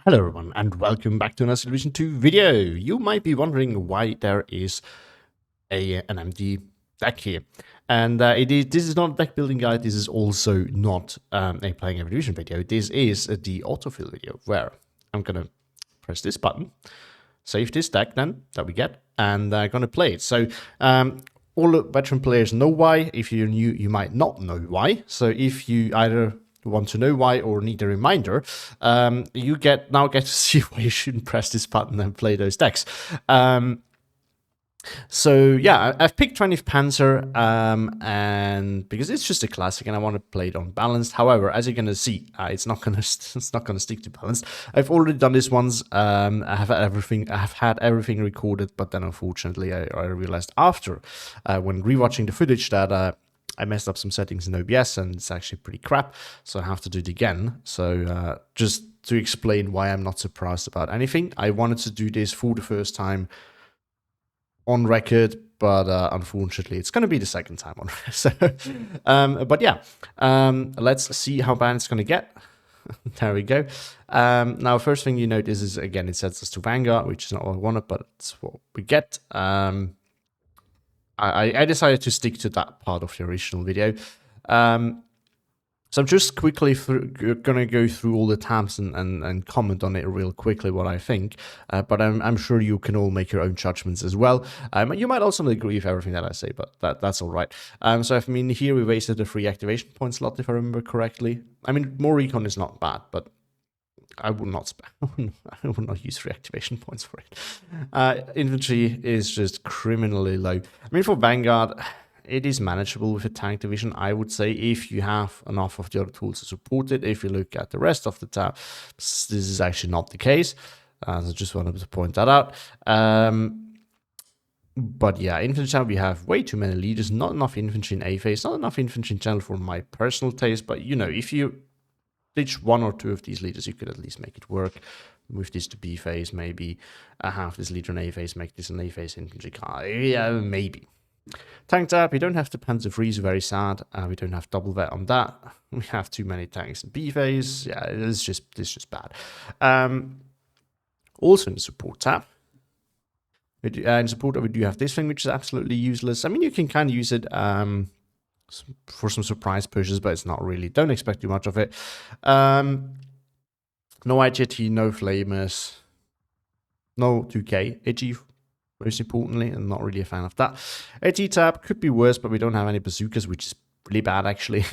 Hello everyone and welcome back to another Solution 2 video. You might be wondering why there is an empty deck here. And this is not a deck building guide, this is also not a playing evolution video. This is the autofill video where I'm gonna press this button, save this deck then that we get, and I'm gonna play it. So all the veteran players know why. If you're new, you might not know why. So if you either want to know why or need a reminder, you now get to see why you shouldn't press this button and play those decks. So yeah, I've picked 20th Panzer, and because it's just a classic and I want to play it on balanced. However, as you're gonna see, it's not gonna stick to balanced. I've already done this once. I have had everything recorded, but then unfortunately I realized after when rewatching the footage that I messed up some settings in OBS and it's actually pretty crap, so I have to do it again. So just to explain why I'm not surprised about anything, I wanted to do this for the first time on record, but unfortunately it's going to be the second time on record. So, but yeah, let's see how bad it's going to get. There we go. Now, first thing you notice is, again, it sets us to Vanguard, which is not what I wanted, but it's what we get. I decided to stick to that part of the original video. So I'm just quickly going to go through all the tabs and comment on it real quickly what I think, but I'm sure you can all make your own judgments as well. You might also not agree with everything that I say, but that's all right. So I mean, here we wasted the free activation point slot, if I remember correctly. I mean, more recon is not bad, but I would not use free activation points for it. Infantry is just criminally low. I mean, for Vanguard, it is manageable with a tank division, I would say, if you have enough of the other tools to support it. If you look at the rest of the tab, this is actually not the case. So I just wanted to point that out. But yeah, infantry tab, we have way too many leaders, not enough infantry in A phase, not enough infantry in general for my personal taste. But you know, if you ditch one or two of these leaders, you could at least make it work. Move this to B phase, maybe have this leader in A phase, make this an A phase infantry car. Yeah, maybe. Tank tab, we don't have the Panzer Freeze, very sad. We don't have double vet on that. We have too many tanks in B phase. Yeah, it's just bad. Also in the support tab, in support we do have this thing, which is absolutely useless. I mean, you can kind of use it for some surprise pushes, but it's not really. Don't expect too much of it. No IGT, no flamers, no 2K. AG, most importantly, I'm not really a fan of that. AT tab could be worse, but we don't have any bazookas, which is really bad, actually.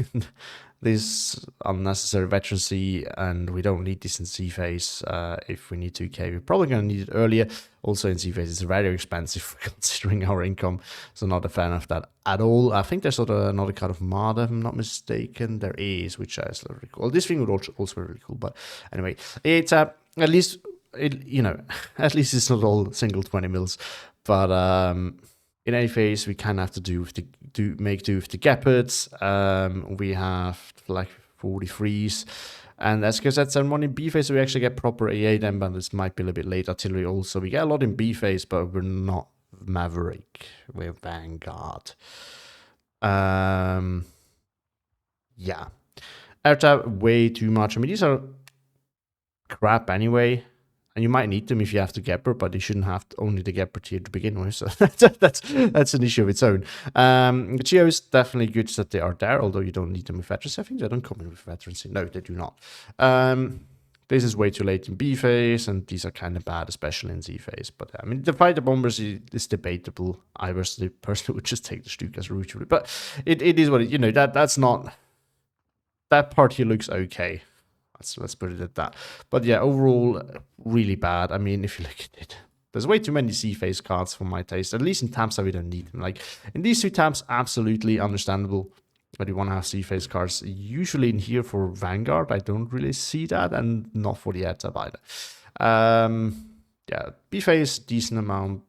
This unnecessary veterancy, and we don't need this in C phase. If we need 2K, we're probably going to need it earlier. Also in C phase, it's very expensive considering our income, so not a fan of that at all. I think there's another card of Marder, if I'm not mistaken. There is, which is really cool. This thing would also be really cool, but anyway, it's at least at least it's not all single 20 mils. But in any phase, we kind of have to make do with the Gepards. We have like 43s, and that's because that's one in B phase, so we actually get proper AA then, but this might be a little bit late. Artillery also, we get a lot in B phase, but we're not Maverick, we're Vanguard. Yeah, air tab, way too much. I mean, these are crap anyway. And you might need them if you have the Gepard, but you shouldn't have only the Gepard here to begin with. So that's an issue of its own. The Geo is definitely good that they are there, although you don't need them with veterans. I think they don't come in with veterans. No, they do not. This is way too late in B phase, and these are kind of bad, especially in Z phase. But I mean, the fighter bombers is debatable. I personally would just take the Stukas route, but it is what it, that's not, that part here looks okay. Let's put it at that. But yeah, overall, really bad. I mean, if you look at it, there's way too many C-phase cards for my taste. At least in tabs that we don't need them. Like, in these two tabs, absolutely understandable that you want to have C-phase cards. Usually in here for Vanguard, I don't really see that, and not for the tab either. Yeah, B-phase, decent amount.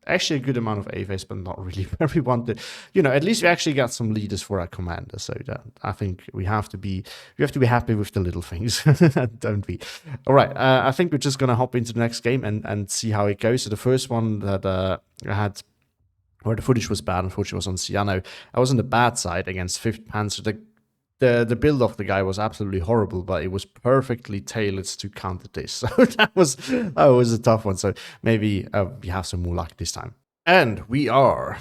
Actually, a good amount of A phase, but not really where we wanted. At least we actually got some leaders for our commander. So that I think we have to be happy with the little things, don't we? All right, I think we're just gonna hop into the next game and see how it goes. So the first one that I had, where the footage was bad, unfortunately, was on Ciano. I was on the bad side against 5th Panzer Deck. the build of the guy was absolutely horrible, but it was perfectly tailored to counter this. So that was a tough one. So maybe we have some more luck this time. And we are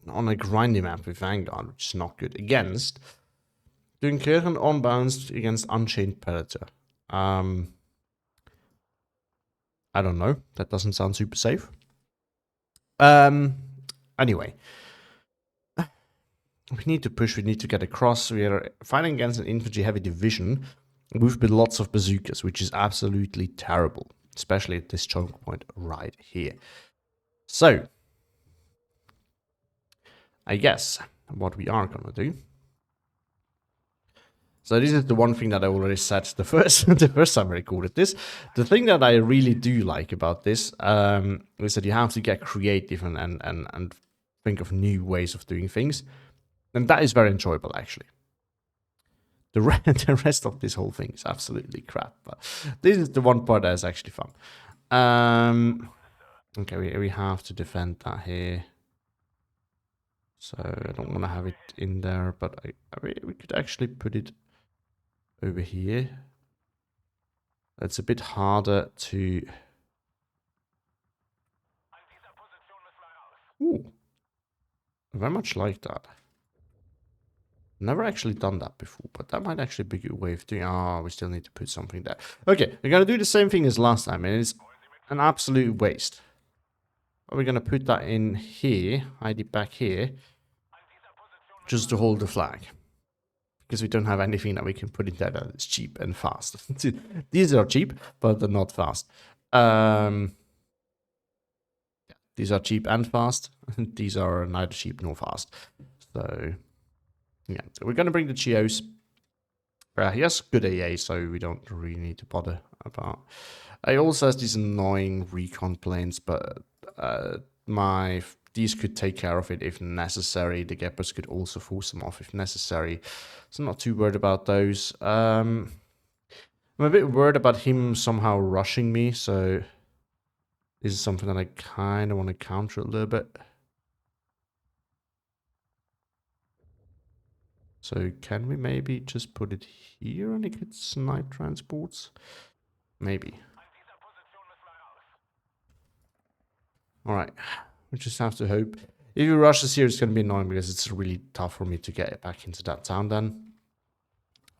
on a grindy map with Vanguard, which is not good, against Dunkirchen on balance against Unchained Predator. I don't know. That doesn't sound super safe. Anyway. We need to push, we need to get across. We are fighting against an infantry heavy division with lots of bazookas, which is absolutely terrible, especially at this choke point right here. So, I guess what we are going to do. So this is the one thing that I already said the first time I recorded this. The thing that I really do like about this is that you have to get creative and think of new ways of doing things. And that is very enjoyable, actually. The rest of this whole thing is absolutely crap, but this is the one part that is actually fun. Okay, we have to defend that here. So I don't want to have it in there, but we could actually put it over here. It's a bit harder to... Ooh, very much like that. Never actually done that before, but that might actually be a good way of doing... Oh, we still need to put something there. Okay, we're going to do the same thing as last time, and it's an absolute waste. But we're going to put that in here, hide it back here, just to hold the flag. Because we don't have anything that we can put in there that is cheap and fast. These are cheap, but they're not fast. These are cheap and fast. These are neither cheap nor fast. So... yeah, so we're going to bring the Chios. He has good AA, so we don't really need to bother about. I also has these annoying recon planes, but these could take care of it if necessary. The Geppers could also force them off if necessary. So I'm not too worried about those. I'm a bit worried about him somehow rushing me, so this is something that I kind of want to counter a little bit. So can we maybe just put it here and it gets night transports? Maybe. Alright, we just have to hope. If he rushes here, it's going to be annoying because it's really tough for me to get it back into that town then.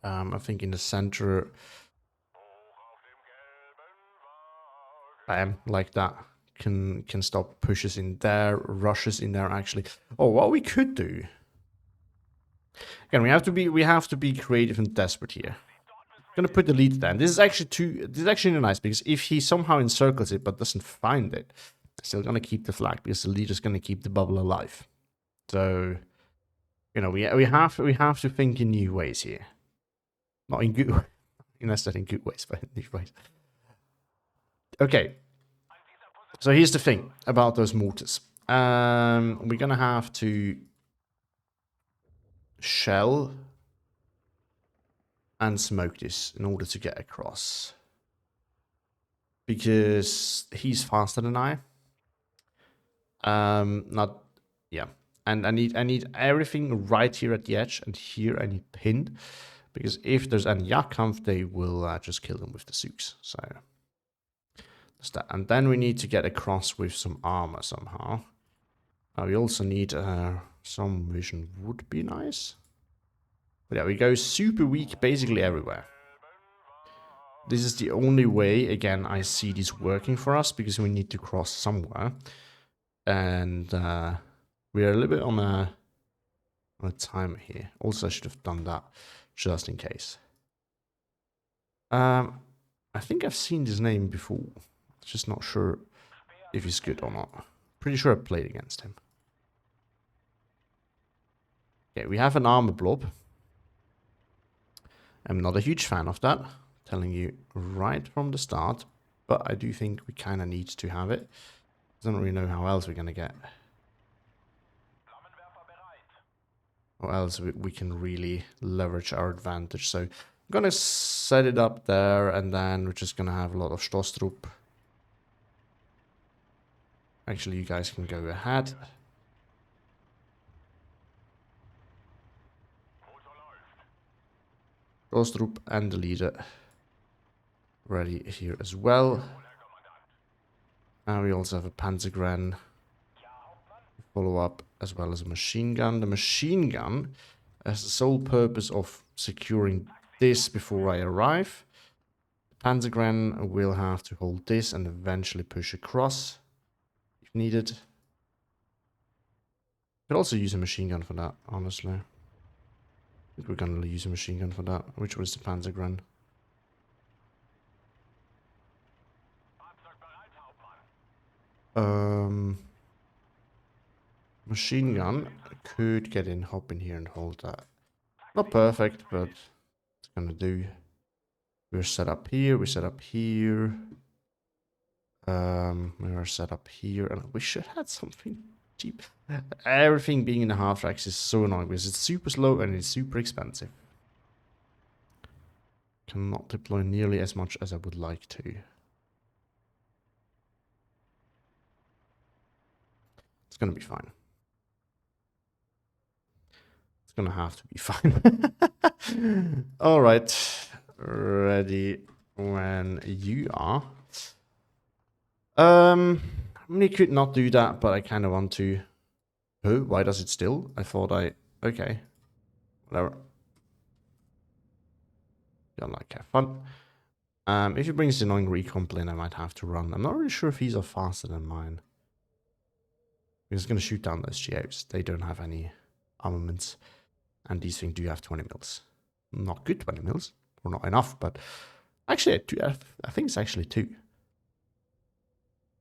I think in the center... bam, like that. Can stop pushes in there, rushes in there actually. Oh, what we could do... again, we have to be creative and desperate here. I'm gonna put the lead there. This is actually nice because if he somehow encircles it but doesn't find it, I'm still gonna keep the flag because the leader's gonna keep the bubble alive. So, you know, we have to think in new ways here. Not in good, necessarily in good ways, but in new ways. Okay. So here's the thing about those mortars. We're gonna have to shell and smoke this in order to get across. Because he's faster than I. And I need everything right here at the edge, and here I need pinned. Because if there's any Jagdkampf, they will just kill them with the Zooks. So that's that. And then we need to get across with some armor somehow. We also need some vision would be nice. But yeah, we go super weak basically everywhere. This is the only way, again, I see this working for us, because we need to cross somewhere. And we're a little bit on a timer here. Also, I should have done that just in case. I think I've seen this name before. Just not sure if he's good or not. Pretty sure I played against him. Okay, we have an armor blob. I'm not a huge fan of that. Telling you right from the start. But I do think we kind of need to have it. I don't really know how else we're going to get. Or else we can really leverage our advantage. So I'm going to set it up there, and then we're just going to have a lot of Stostrup. Actually, you guys can go ahead. Rostrup and the leader ready here as well. And we also have a Panzergren follow up, as well as a machine gun. The machine gun has the sole purpose of securing this before I arrive. The Panzergren will have to hold this and eventually push across if needed. Could also use a machine gun for that, honestly. I think we're gonna use a machine gun for that. Which was the Panzergren? Machine gun could get in, hop in here and hold that. Not perfect, but it's gonna do. We're set up here, we're set up here. We are set up here, and we should have something cheap. Everything being in the half racks is so annoying because it's super slow and it's super expensive. Cannot deploy nearly as much as I would like to. It's gonna be fine. It's gonna have to be fine. All right, ready when you are. We could not do that, but I kind of want to. Oh, why does it still? I thought okay, whatever. Don't like have fun. If he brings the annoying recon plane, I might have to run. I'm not really sure if these are faster than mine. Because it's gonna shoot down those GOs. They don't have any armaments. And these things do have 20 mils. Not good 20 mils. Or not enough, but actually, I think it's actually 2.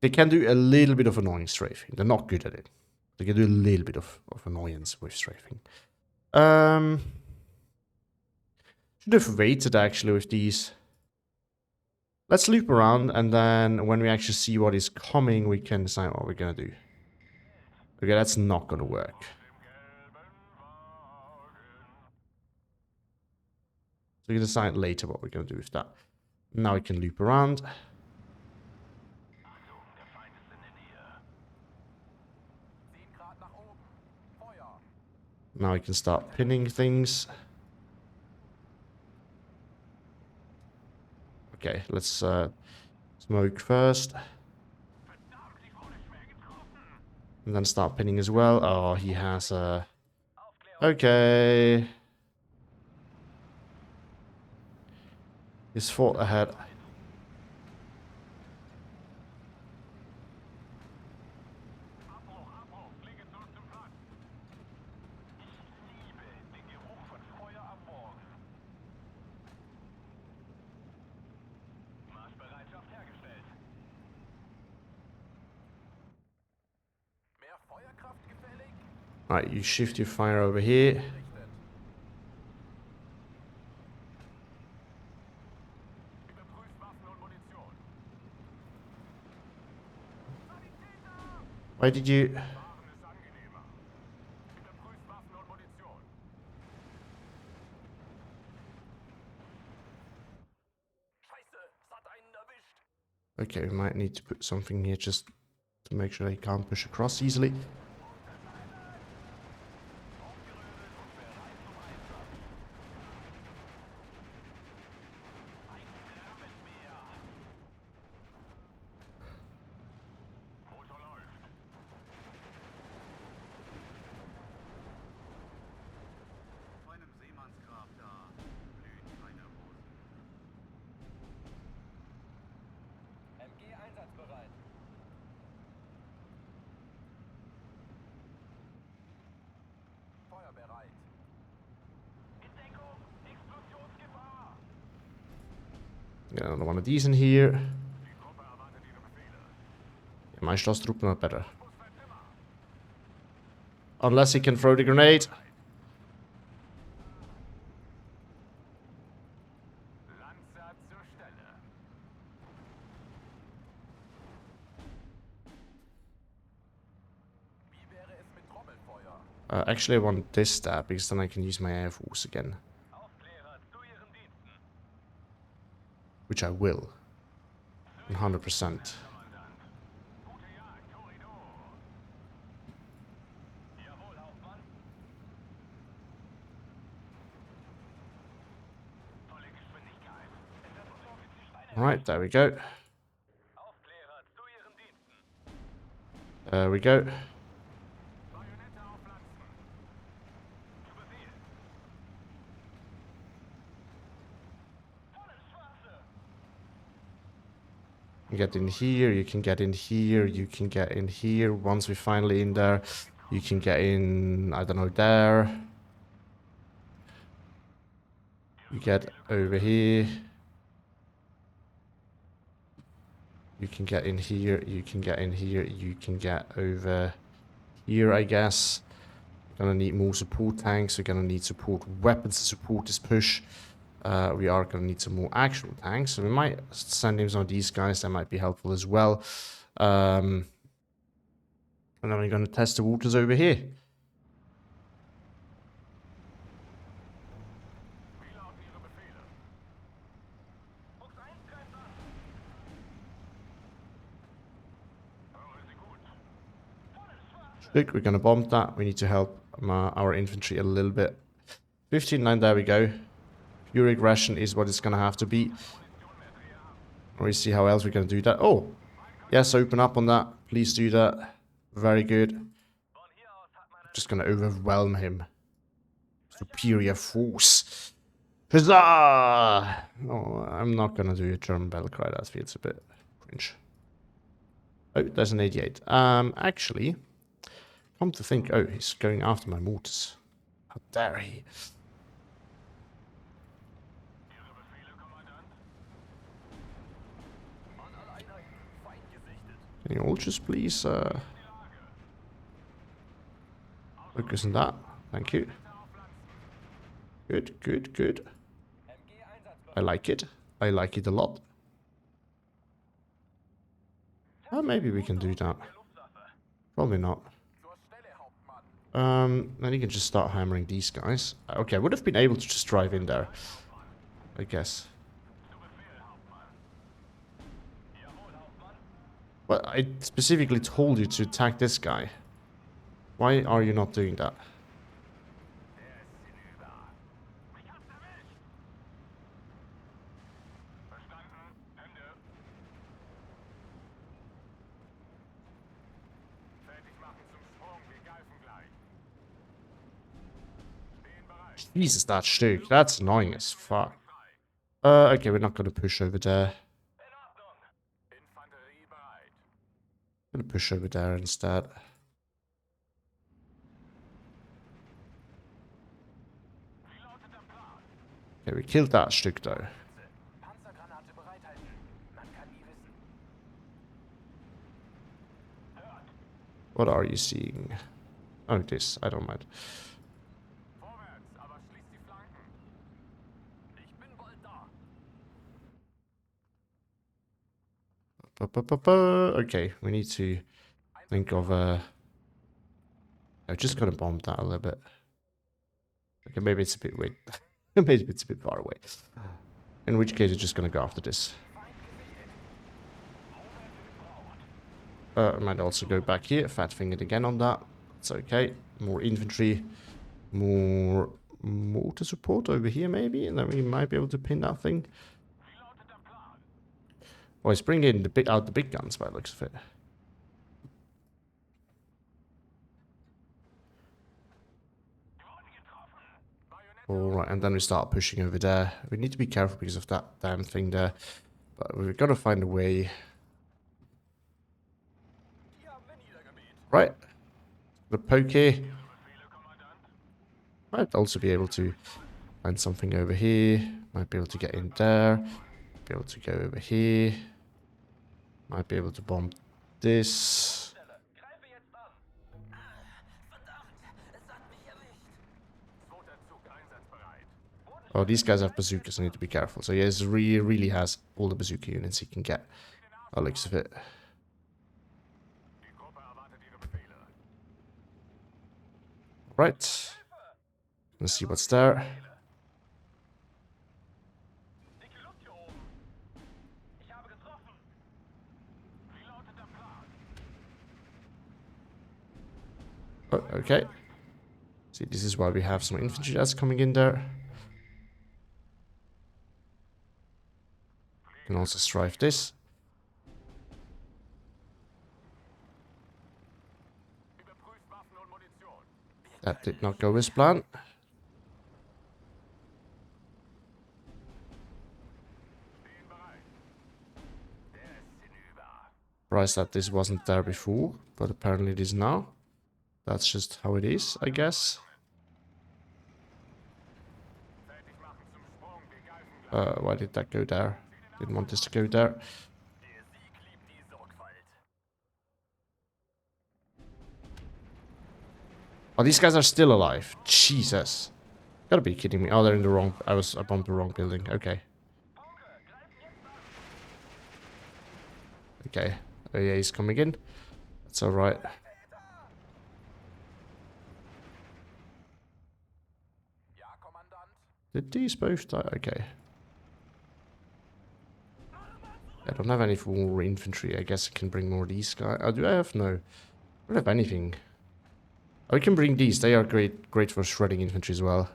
They can do a little bit of annoying strafing. They're not good at it. They can do a little bit of annoyance with strafing. Should have waited actually with these. Let's loop around, and then when we actually see what is coming, we can decide what we're gonna do. Okay, that's not gonna work. So we can decide later what we're gonna do with that. Now we can loop around. Now we can start pinning things. Okay, let's smoke first. And then start pinning as well. Oh, he has a... Okay. He's fought ahead. Alright, you shift your fire over here. Why did you... Okay, we might need to put something here just to make sure they can't push across easily. Get another one of these in here. Yeah, my Stoßtruppen are better. Unless he can throw the grenade. Actually, I want this stab because then I can use my air force again. Which I will. 100%. Alright, there we go. There we go. Get in here, you can get in here, you can get in here. Once we're finally in there, you can get in, I don't know, there. You get over here. You can get in here, you can get in here, you can get over here, I guess. Gonna need more support tanks, we're gonna need support weapons to support this push. We are going to need some more actual tanks, so we might send in some of these guys. That might be helpful as well. And then we're going to test the waters over here. Look, we're going to bomb that. We need to help our infantry a little bit. 15-9, there we go. Pure aggression is what it's going to have to be. We see how else we're going to do that. Oh, yes, open up on that. Please do that. Very good. Just going to overwhelm him. Superior force. Huzzah! Oh, I'm not going to do a German battle cry. That feels a bit cringe. Oh, there's an 88. Actually, come to think, oh, he's going after my mortars. How dare he? Can you all just please focus on that? Thank you. Good, good, good. I like it. I like it a lot. Maybe we can do that. Probably not. Then you can just start hammering these guys. Okay, I would have been able to just drive in there, I guess. But I specifically told you to attack this guy. Why are you not doing that? Jesus, that Stück. That's annoying as fuck. Okay, we're not going to push over there. I'm going to push over there instead. Okay, we killed that Stück though. What are you seeing? Oh, this. I don't mind. Okay, we need to think of I'm just gonna bomb that a little bit. Okay, maybe it's a bit weird. Maybe it's a bit far away. In which case, it's just gonna go after this. I might also go back here, fat fingered again on that. It's okay. More infantry, more mortar support over here maybe, and then we might be able to pin that thing. Oh, he's bringing the big guns by the looks of it. Alright, and then we start pushing over there. We need to be careful because of that damn thing there. But we've got to find a way. Right. The pokey. Might also be able to find something over here. Might be able to get in there. Be able to go over here. Might be able to bomb this. Oh, these guys have bazookas. I need to be careful. So yes, really has all the bazooka units he can get. By the looks of it. Right. Let's see what's there. Oh, okay. See, this is why we have some infantry that's coming in there. can also strive this. That did not go as planned. Surprised that this wasn't there before, but apparently it is now. That's just how it is, I guess. Why did that go there? Didn't want this to go there. Oh, these guys are still alive. Jesus. Gotta be kidding me. Oh, they're in the wrong... I bumped the wrong building. Okay. Okay. Oh yeah, he's coming in. That's alright. Did these both die? Okay. I don't have any more infantry. I guess I can bring more of these guys. Oh, do I have? No. I don't have anything. Oh, I can bring these. They are great for shredding infantry as well.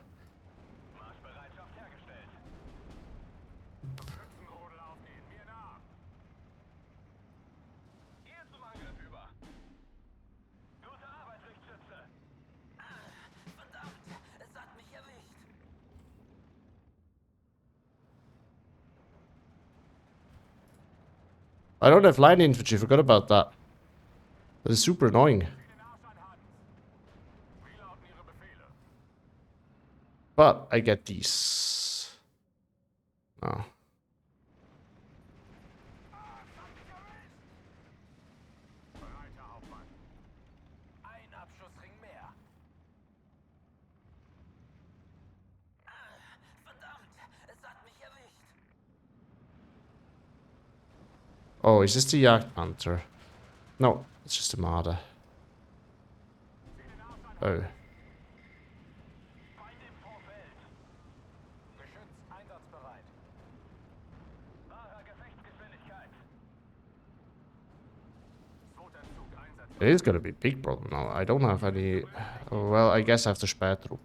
I don't have line infantry. Forgot about that. That is super annoying. But I get these. Oh. Oh, is this the Jagdpanther? No, it's just a Marder. Oh. It is gonna be a big problem now. I don't have any... Oh, well, I guess I have to Spätrupp.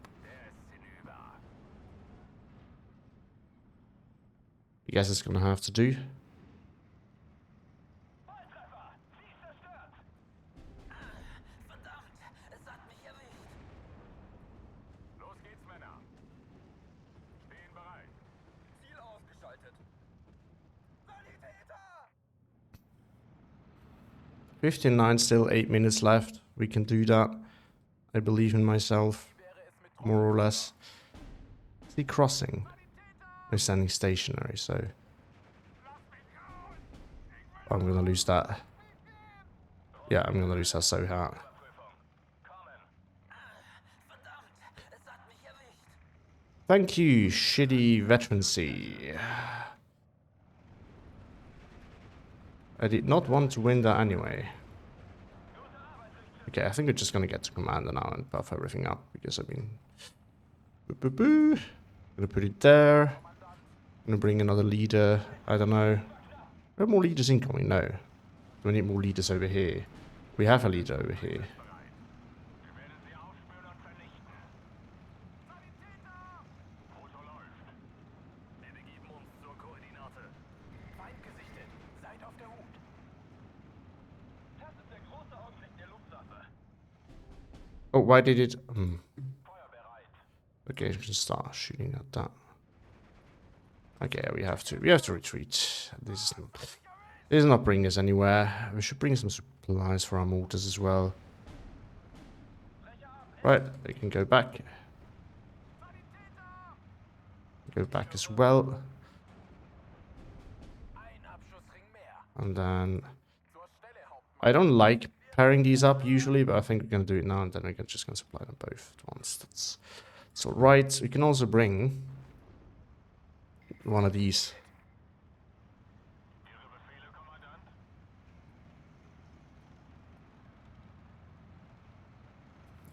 I guess it's gonna have to do. $15.9, still 8 minutes left. We can do that. I believe in myself, more or less. See, crossing. We're standing stationary, so I'm gonna lose that. Yeah, I'm gonna lose that so hard. Thank you, shitty veterancy. I did not want to win that anyway. Okay, I think we're just gonna get to commander now and buff everything up, because I mean... Gonna put it there. Gonna bring another leader. I don't know. Are there more leaders incoming? No. Do we need more leaders over here? We have a leader over here. Oh, why did it... Okay, we can start shooting at that. Okay, we have to retreat. This is not bringing us anywhere. We should bring some supplies for our mortars as well. Right, we can go back. Go back as well. And then... I don't like pairing these up usually, but I think we're going to do it now, and then we're just going to supply them both at once. That's alright. We can also bring one of these.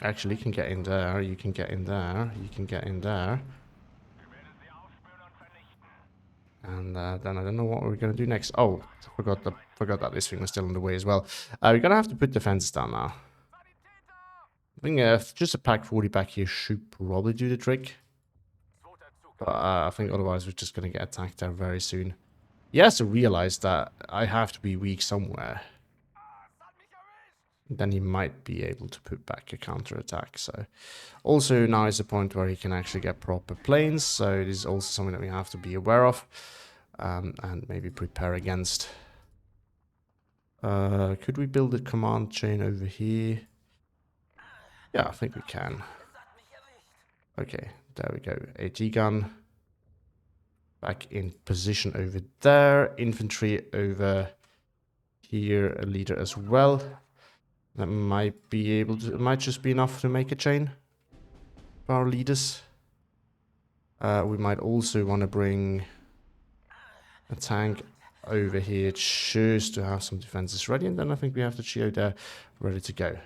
Actually, you can get in there, you can get in there, you can get in there. And then I don't know what we're going to do next. Oh, forgot that this thing was still in the way as well. We're going to have to put defenses down now. I think just a pack 40 back here should probably do the trick. But I think otherwise we're just going to get attacked there very soon. He has to realize that I have to be weak somewhere. Then he might be able to put back a counterattack. So also now is the point where he can actually get proper planes. So it is also something that we have to be aware of and maybe prepare against. Could we build a command chain over here? Yeah, I think we can. Okay, there we go. AT gun. Back in position over there. Infantry over here. A leader as well. That might be able to, it might just be enough to make a chain for our leaders. We might also want to bring a tank over here just to have some defenses ready. And then I think we have the Geo there ready to go.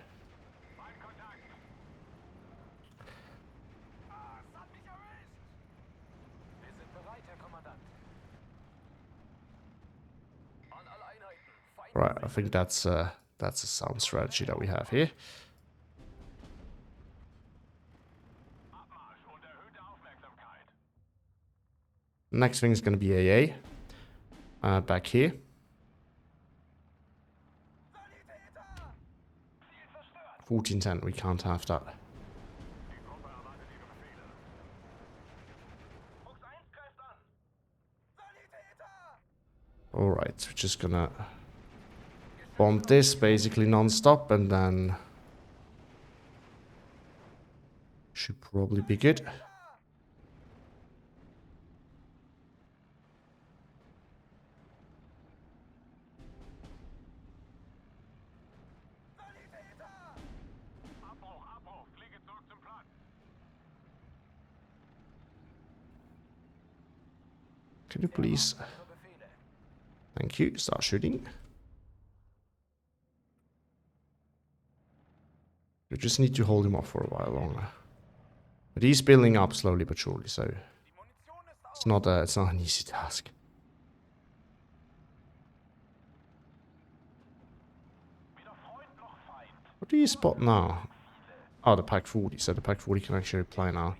Right, I think that's a sound strategy that we have here. Next thing is going to be AA. Back here. $14.10, we can't have that. Alright, we're just gonna bomb this basically non-stop and then should probably be good. Can you please? Thank you. Start shooting. You just need to hold him off for a while longer. But he's building up slowly but surely, so it's not an easy task. What do you spot now? Oh, the Pack 40. So the Pack 40 can actually reply now.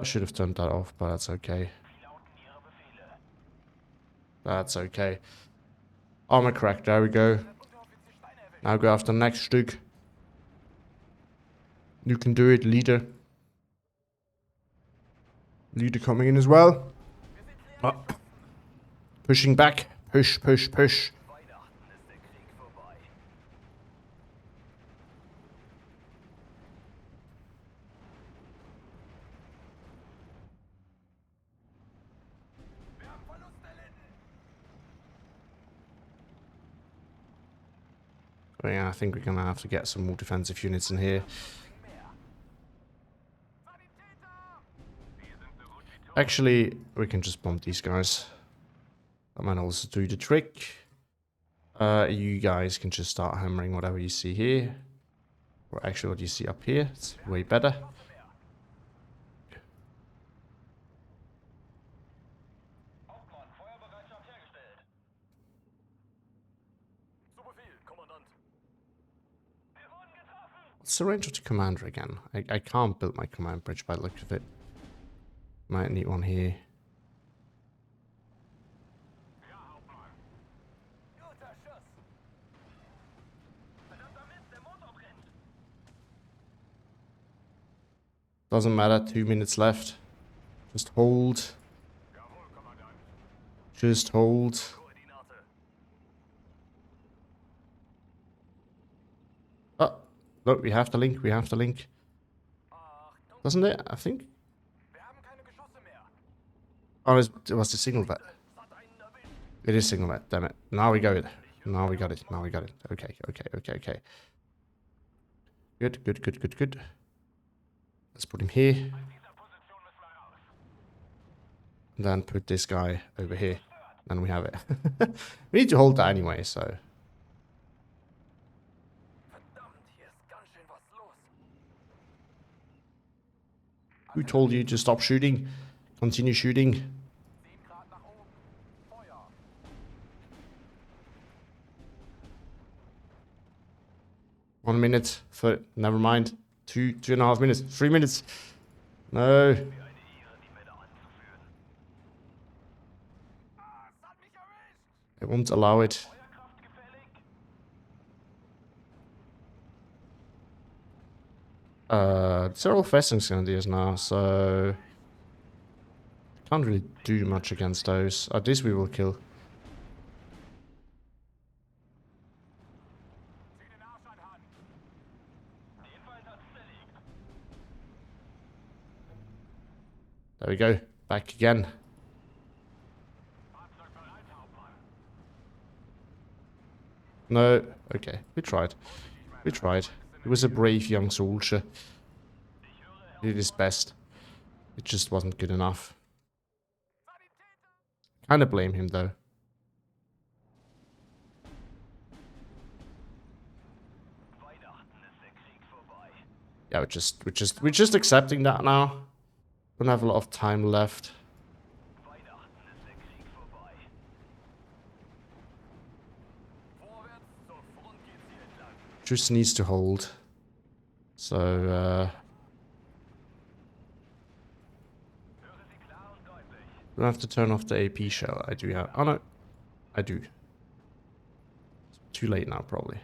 Should have turned that off, but that's okay. That's okay. Armor crack, there we go. Now go after the next stick. You can do it, leader. Leader coming in as well. Pushing back. Push, push, push. Oh, yeah, I think we're gonna have to get some more defensive units in here. Actually, we can just bomb these guys. That might also do the trick. You guys can just start hammering whatever you see here. Or actually what you see up here. It's way better. What's the range of the commander again? I can't build my command bridge by the look of it. Might need one here. Doesn't matter, 2 minutes left. Just hold. Just hold. Oh, look, we have the link, we have the link. Doesn't it? I think. Oh, it was the signal vet. It is signal vet, damn it. Now we got it. Now we got it. Now we got it. Okay, okay, okay, okay. Good, good, good, good, good. Let's put him here. And then put this guy over here. And we have it. We need to hold that anyway, so. Who told you to stop shooting? Continue shooting. One minute. Never mind. 2.5 minutes. 3 minutes. No. I won't allow it. These are all Festing Grenadiers now, so... Can't really do much against those. This we will kill. There we go. Back again. No. Okay. We tried. We tried. He was a brave young soldier. He did his best. It just wasn't good enough. Kinda blame him though. Yeah, we're just accepting that now. Don't have a lot of time left. Just needs to hold. So, don't have to turn off the AP shell. I do have... Oh no. I do. It's too late now, probably.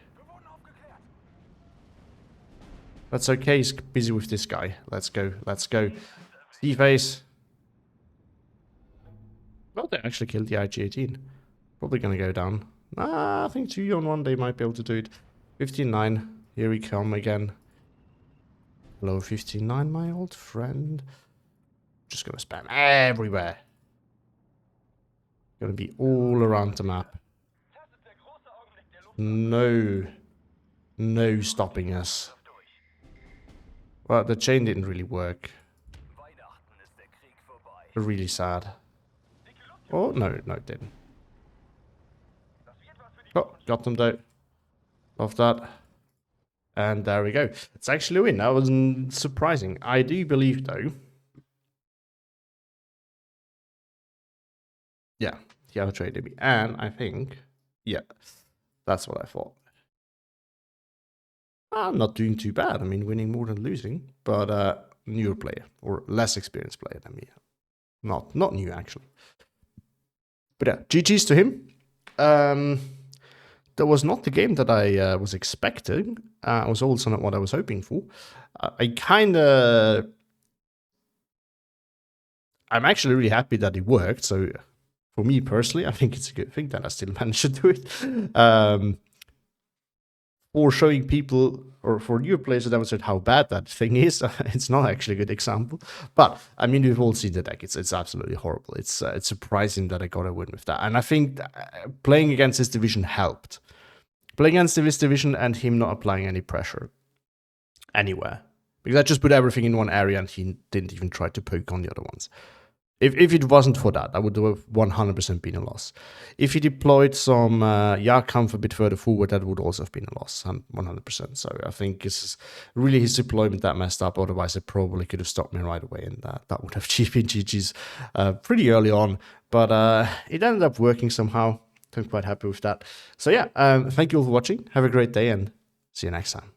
That's okay, he's busy with this guy. Let's go, let's go. C-face. Well, they actually killed the IG-18. Probably gonna go down. I think 2-on-1 they might be able to do it. 15-9. Here we come again. Hello, 15-9, my old friend. Just gonna spam everywhere. Gonna be all around the map. No stopping us. Well, the chain didn't really work. Really sad. Oh, no, it didn't. Oh, got them though. Love that. And there we go. It's actually a win. That was surprising. I do believe, though. Yeah, he outtraded me. And I think, yeah, that's what I thought. I'm not doing too bad. I mean, winning more than losing. But newer player, or less experienced player than me. Not new, actually. But yeah, GG's to him. That was not the game that I was expecting. It was also not what I was hoping for. I'm actually really happy that it worked. So for me personally, I think it's a good thing that I still managed to do it. For showing people, or for new players to demonstrate how bad that thing is, it's not actually a good example. But I mean, we've all seen the deck. It's absolutely horrible. It's surprising that I got a win with that. And I think playing against this division helped. Playing against this division and him not applying any pressure anywhere. Because I just put everything in one area and he didn't even try to poke on the other ones. If it wasn't for that, I would have 100% been a loss. If he deployed some Yakamp a bit further forward, that would also have been a loss, 100%. So I think it's really his deployment that messed up. Otherwise, it probably could have stopped me right away, and that would have been GG's pretty early on. But it ended up working somehow. I'm quite happy with that. So yeah, thank you all for watching. Have a great day, and see you next time.